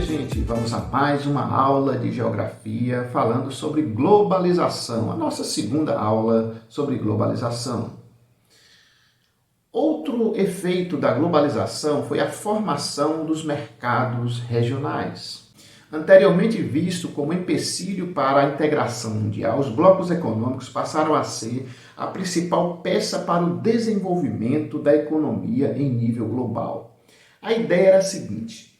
dia, gente! Vamos a mais uma aula de geografia falando sobre globalização, a nossa segunda aula sobre globalização. Outro efeito da globalização foi a formação dos mercados regionais. Anteriormente visto como empecilho para a integração mundial, os blocos econômicos passaram a ser a principal peça para o desenvolvimento da economia em nível global. A ideia era a seguinte: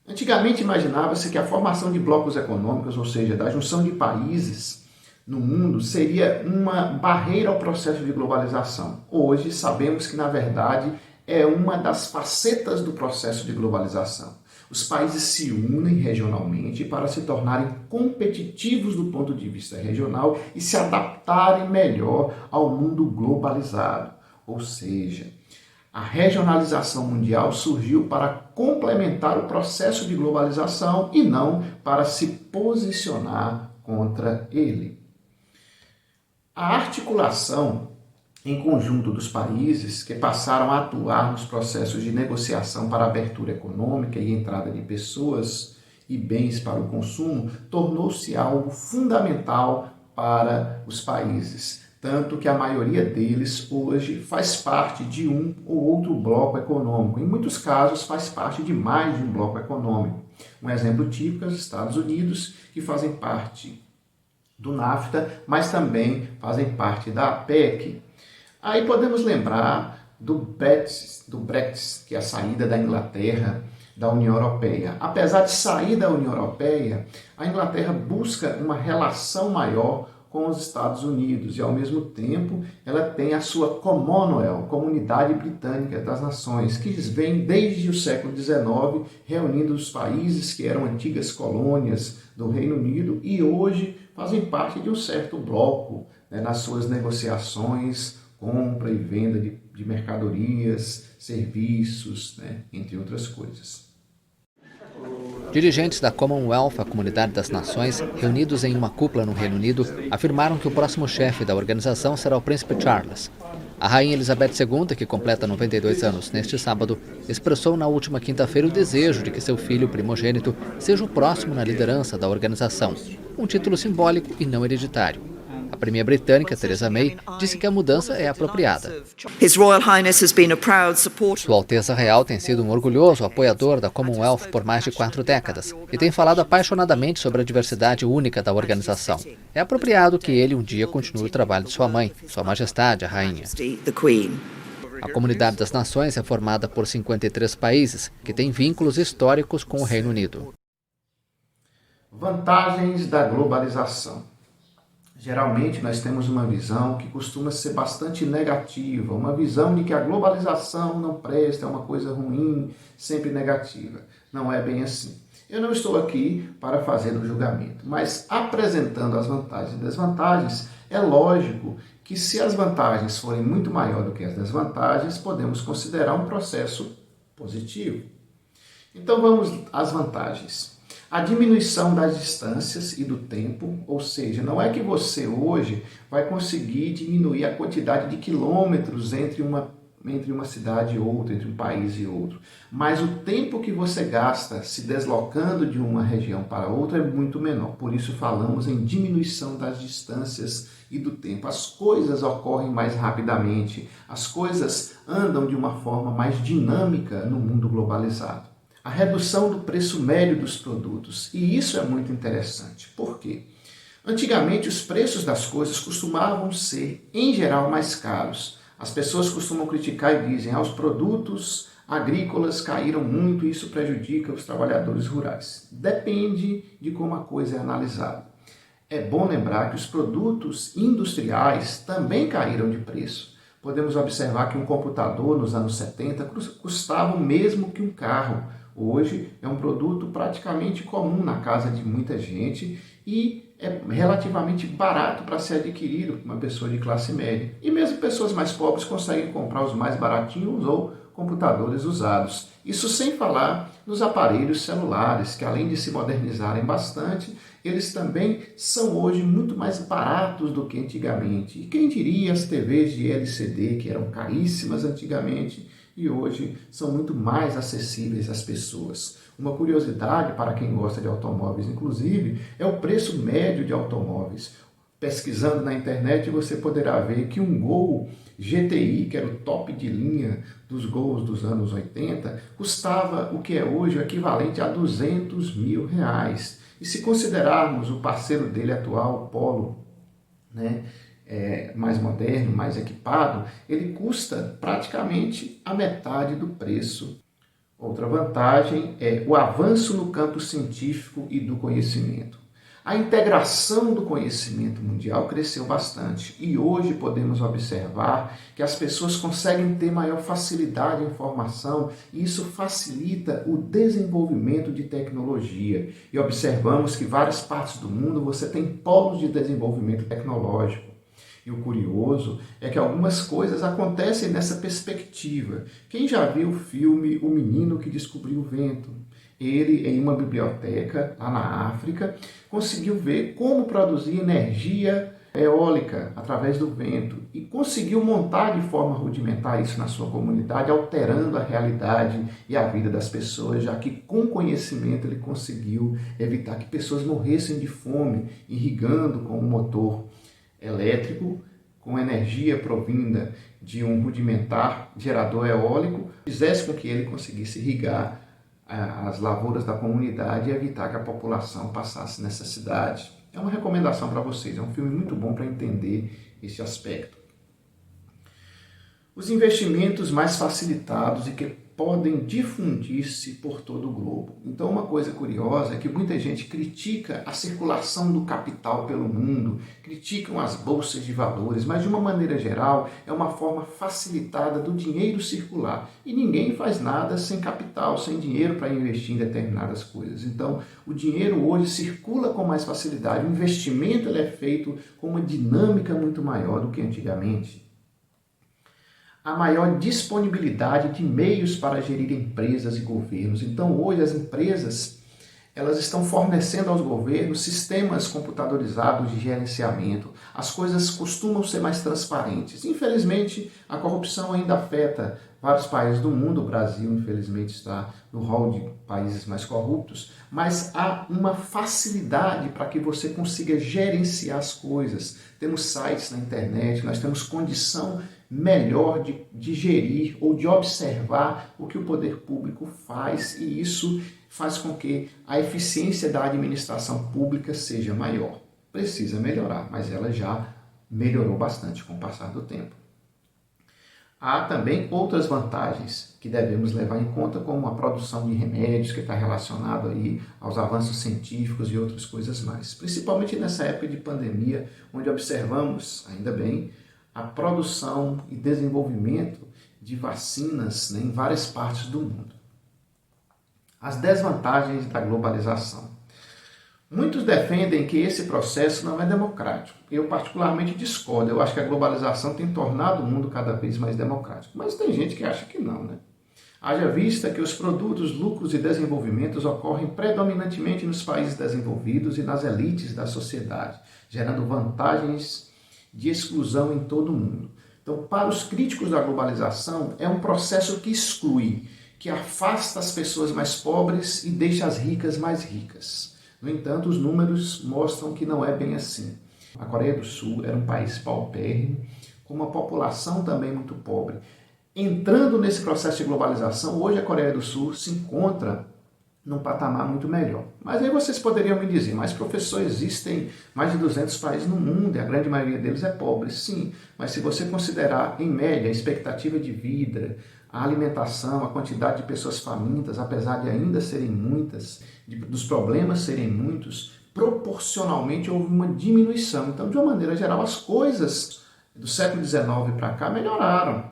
antigamente imaginava-se que a formação de blocos econômicos, ou seja, da junção de países no mundo, seria uma barreira ao processo de globalização. Hoje sabemos que, na verdade, é uma das facetas do processo de globalização. Os países se unem regionalmente para se tornarem competitivos do ponto de vista regional e se adaptarem melhor ao mundo globalizado. Ou seja, a regionalização mundial surgiu para complementar o processo de globalização e não para se posicionar contra ele. A articulação em conjunto dos países que passaram a atuar nos processos de negociação para abertura econômica e entrada de pessoas e bens para o consumo tornou-se algo fundamental para os países, tanto que a maioria deles hoje faz parte de um ou outro bloco econômico. Em muitos casos faz parte de mais de um bloco econômico. Um exemplo típico é os Estados Unidos, que fazem parte do NAFTA, mas também fazem parte da APEC. Aí podemos lembrar do Brexit, que é a saída da Inglaterra da União Europeia. Apesar de sair da União Europeia, a Inglaterra busca uma relação maior com os Estados Unidos e, ao mesmo tempo, ela tem a sua Commonwealth, Comunidade Britânica das Nações, que vem desde o século XIX, reunindo os países que eram antigas colônias do Reino Unido e hoje fazem parte de um certo bloco, nas suas negociações, compra e venda de mercadorias, serviços, entre outras coisas. Dirigentes da Commonwealth, a Comunidade das Nações, reunidos em uma cúpula no Reino Unido, afirmaram que o próximo chefe da organização será o Príncipe Charles. A Rainha Elizabeth II, que completa 92 anos neste sábado, expressou na última quinta-feira o desejo de que seu filho primogênito seja o próximo na liderança da organização, um título simbólico e não hereditário. A Premier britânica, Theresa May, disse que a mudança é apropriada. Sua Alteza Real tem sido um orgulhoso apoiador da Commonwealth por mais de 4 décadas e tem falado apaixonadamente sobre a diversidade única da organização. É apropriado que ele um dia continue o trabalho de sua mãe, Sua Majestade a Rainha. A Comunidade das Nações é formada por 53 países, que têm vínculos históricos com o Reino Unido. Vantagens da globalização. Geralmente nós temos uma visão que costuma ser bastante negativa, uma visão de que a globalização não presta, é uma coisa ruim, sempre negativa. Não é bem assim. Eu não estou aqui para fazer o julgamento, mas apresentando as vantagens e desvantagens, é lógico que se as vantagens forem muito maior do que as desvantagens, podemos considerar um processo positivo. Então vamos às vantagens. A diminuição das distâncias e do tempo, ou seja, não é que você hoje vai conseguir diminuir a quantidade de quilômetros entre uma cidade e outra, entre um país e outro, mas o tempo que você gasta se deslocando de uma região para outra é muito menor. Por isso falamos em diminuição das distâncias e do tempo. As coisas ocorrem mais rapidamente, as coisas andam de uma forma mais dinâmica no mundo globalizado. A redução do preço médio dos produtos. E isso é muito interessante. Por quê? Antigamente, os preços das coisas costumavam ser, em geral, mais caros. As pessoas costumam criticar e dizem que os produtos agrícolas caíram muito e isso prejudica os trabalhadores rurais. Depende de como a coisa é analisada. É bom lembrar que os produtos industriais também caíram de preço. Podemos observar que um computador nos anos 70 custava o mesmo que um carro. Hoje é um produto praticamente comum na casa de muita gente e é relativamente barato para ser adquirido por uma pessoa de classe média. E mesmo pessoas mais pobres conseguem comprar os mais baratinhos ou computadores usados. Isso sem falar nos aparelhos celulares, que além de se modernizarem bastante, eles também são hoje muito mais baratos do que antigamente. E quem diria as TVs de LCD, que eram caríssimas antigamente, e hoje são muito mais acessíveis às pessoas. Uma curiosidade para quem gosta de automóveis, inclusive, é o preço médio de automóveis. Pesquisando na internet, você poderá ver que um Gol GTI, que era o top de linha dos Gols dos anos 80, custava o que é hoje o equivalente a R$200 mil. E se considerarmos o parceiro dele atual, o Polo, né, mais moderno, mais equipado, ele custa praticamente a metade do preço. Outra vantagem é o avanço no campo científico e do conhecimento. A integração do conhecimento mundial cresceu bastante e hoje podemos observar que as pessoas conseguem ter maior facilidade em informação e isso facilita o desenvolvimento de tecnologia. E observamos que em várias partes do mundo você tem polos de desenvolvimento tecnológico. E o curioso é que algumas coisas acontecem nessa perspectiva. Quem já viu o filme O Menino que Descobriu o Vento? Ele, em uma biblioteca lá na África, conseguiu ver como produzir energia eólica através do vento e conseguiu montar de forma rudimentar isso na sua comunidade, alterando a realidade e a vida das pessoas, já que com conhecimento ele conseguiu evitar que pessoas morressem de fome, irrigando com um motor elétrico, com energia provinda de um rudimentar gerador eólico, fizesse com que ele conseguisse irrigar as lavouras da comunidade e evitar que a população passasse necessidade. É uma recomendação para vocês, é um filme muito bom para entender esse aspecto. Os investimentos mais facilitados e que podem difundir-se por todo o globo. Então, uma coisa curiosa é que muita gente critica a circulação do capital pelo mundo, criticam as bolsas de valores, mas de uma maneira geral é uma forma facilitada do dinheiro circular. E ninguém faz nada sem capital, sem dinheiro para investir em determinadas coisas. Então, o dinheiro hoje circula com mais facilidade, o investimento ele é feito com uma dinâmica muito maior do que antigamente. A maior disponibilidade de meios para gerir empresas e governos. Então, hoje as empresas elas estão fornecendo aos governos sistemas computadorizados de gerenciamento. As coisas costumam ser mais transparentes. Infelizmente, a corrupção ainda afeta vários países do mundo. O Brasil, infelizmente, está no rol de países mais corruptos. Mas há uma facilidade para que você consiga gerenciar as coisas. Temos sites na internet, nós temos condição melhor de gerir ou de observar o que o poder público faz e isso faz com que a eficiência da administração pública seja maior. Precisa melhorar, mas ela já melhorou bastante com o passar do tempo. Há também outras vantagens que devemos levar em conta, como a produção de remédios, que está relacionado aí aos avanços científicos e outras coisas mais. Principalmente nessa época de pandemia, onde observamos, ainda bem, a produção e desenvolvimento de vacinas, né, em várias partes do mundo. As desvantagens da globalização. Muitos defendem que esse processo não é democrático. Eu particularmente discordo. Eu acho que a globalização tem tornado o mundo cada vez mais democrático. Mas tem gente que acha que não, né? Haja vista que os produtos, lucros e desenvolvimentos ocorrem predominantemente nos países desenvolvidos e nas elites da sociedade, gerando vantagens de exclusão em todo o mundo. Então, para os críticos da globalização, é um processo que exclui, que afasta as pessoas mais pobres e deixa as ricas mais ricas. No entanto, os números mostram que não é bem assim. A Coreia do Sul era um país paupérrimo, com uma população também muito pobre. Entrando nesse processo de globalização, hoje a Coreia do Sul se encontra num patamar muito melhor. Mas aí vocês poderiam me dizer, mas professor, existem mais de 200 países no mundo e a grande maioria deles é pobre. Sim, mas se você considerar, em média, a expectativa de vida, a alimentação, a quantidade de pessoas famintas, apesar de ainda serem muitas, dos problemas serem muitos, proporcionalmente houve uma diminuição. Então, de uma maneira geral, as coisas do século XIX para cá melhoraram.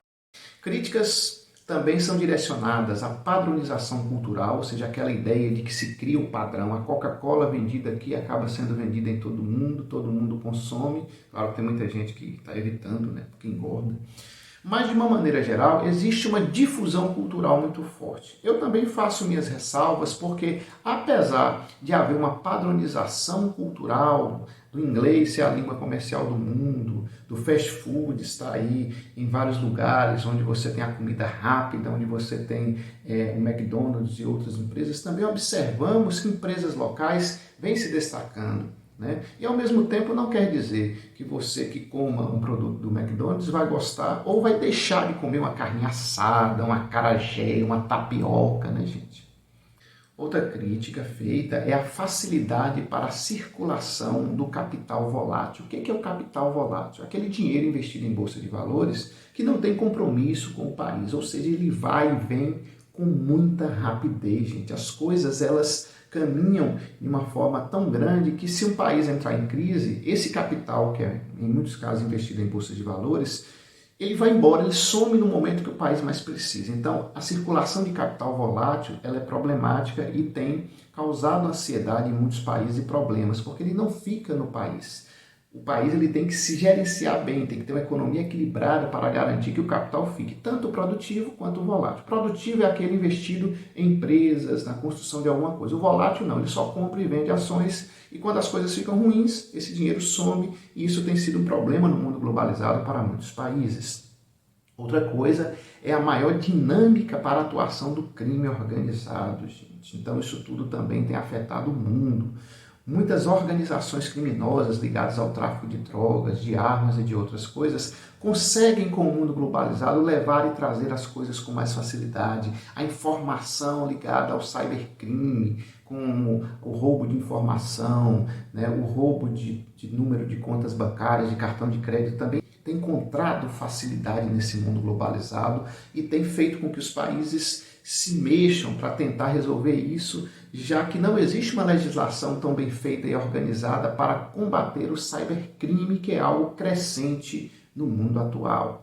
Críticas também são direcionadas à padronização cultural, ou seja, aquela ideia de que se cria o padrão. A Coca-Cola vendida aqui acaba sendo vendida em todo mundo consome. Claro que tem muita gente que está evitando, né, porque engorda. Mas, de uma maneira geral, existe uma difusão cultural muito forte. Eu também faço minhas ressalvas porque, apesar de haver uma padronização cultural, do inglês ser a língua comercial do mundo, do fast food estar aí em vários lugares, onde você tem a comida rápida, onde você tem o McDonald's e outras empresas, também observamos que empresas locais vêm se destacando. Né? E ao mesmo tempo não quer dizer que você que coma um produto do McDonald's vai gostar ou vai deixar de comer uma carne assada, um acarajé, uma tapioca, né, gente? Outra crítica feita é a facilidade para a circulação do capital volátil. O que é o capital volátil? Aquele dinheiro investido em bolsa de valores que não tem compromisso com o país, ou seja, ele vai e vem com muita rapidez, gente. As coisas, elas caminham de uma forma tão grande que se um país entrar em crise, esse capital, que é em muitos casos investido em bolsa de valores, ele vai embora, ele some no momento que o país mais precisa. Então, a circulação de capital volátil, ela é problemática e tem causado ansiedade em muitos países e problemas, porque ele não fica no país. O país ele tem que se gerenciar bem, tem que ter uma economia equilibrada para garantir que o capital fique tanto produtivo quanto volátil. Produtivo é aquele investido em empresas, na construção de alguma coisa. O volátil não, ele só compra e vende ações e quando as coisas ficam ruins, esse dinheiro some e isso tem sido um problema no mundo globalizado para muitos países. Outra coisa é a maior dinâmica para a atuação do crime organizado, gente. Então isso tudo também tem afetado o mundo. Muitas organizações criminosas ligadas ao tráfico de drogas, de armas e de outras coisas conseguem, com o mundo globalizado, levar e trazer as coisas com mais facilidade. A informação ligada ao cybercrime, com o roubo de informação, né, o roubo de número de contas bancárias, de cartão de crédito também tem encontrado facilidade nesse mundo globalizado e tem feito com que os países se mexam para tentar resolver isso, já que não existe uma legislação tão bem feita e organizada para combater o cybercrime, que é algo crescente no mundo atual.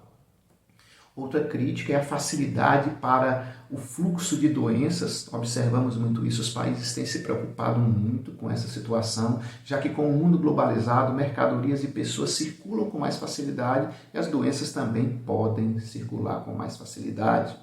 Outra crítica é a facilidade para o fluxo de doenças. Observamos muito isso, os países têm se preocupado muito com essa situação, já que com o mundo globalizado, mercadorias e pessoas circulam com mais facilidade e as doenças também podem circular com mais facilidade.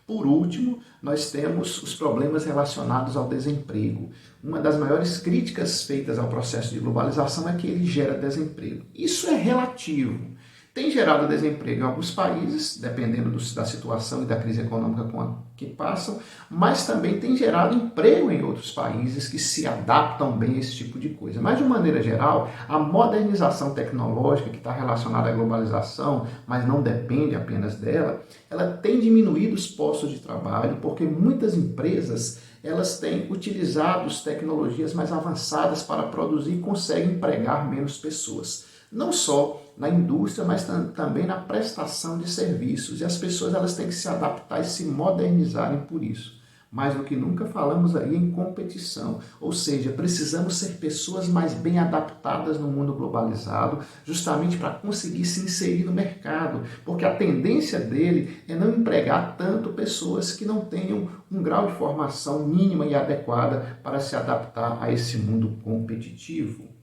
Por último, nós temos os problemas relacionados ao desemprego. Uma das maiores críticas feitas ao processo de globalização é que ele gera desemprego. Isso é relativo. Tem gerado desemprego em alguns países, dependendo da situação e da crise econômica com a que passam, mas também tem gerado emprego em outros países que se adaptam bem a esse tipo de coisa. Mas, de uma maneira geral, a modernização tecnológica que está relacionada à globalização, mas não depende apenas dela, ela tem diminuído os postos de trabalho, porque muitas empresas elas têm utilizado tecnologias mais avançadas para produzir e conseguem empregar menos pessoas. Não só na indústria, mas também na prestação de serviços. E as pessoas elas têm que se adaptar e se modernizarem por isso. Mais do que nunca falamos aí em competição, ou seja, precisamos ser pessoas mais bem adaptadas no mundo globalizado, justamente para conseguir se inserir no mercado, porque a tendência dele é não empregar tanto pessoas que não tenham um grau de formação mínima e adequada para se adaptar a esse mundo competitivo.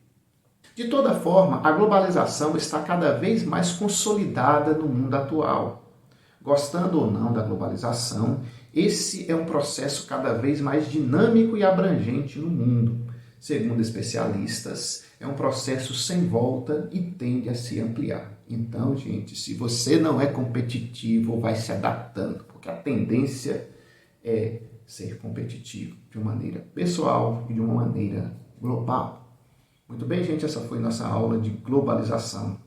De toda forma, a globalização está cada vez mais consolidada no mundo atual. Gostando ou não da globalização, esse é um processo cada vez mais dinâmico e abrangente no mundo. Segundo especialistas, é um processo sem volta e tende a se ampliar. Então, gente, se você não é competitivo, vai se adaptando, porque a tendência é ser competitivo de uma maneira pessoal e de uma maneira global. Muito bem, gente, essa foi nossa aula de globalização.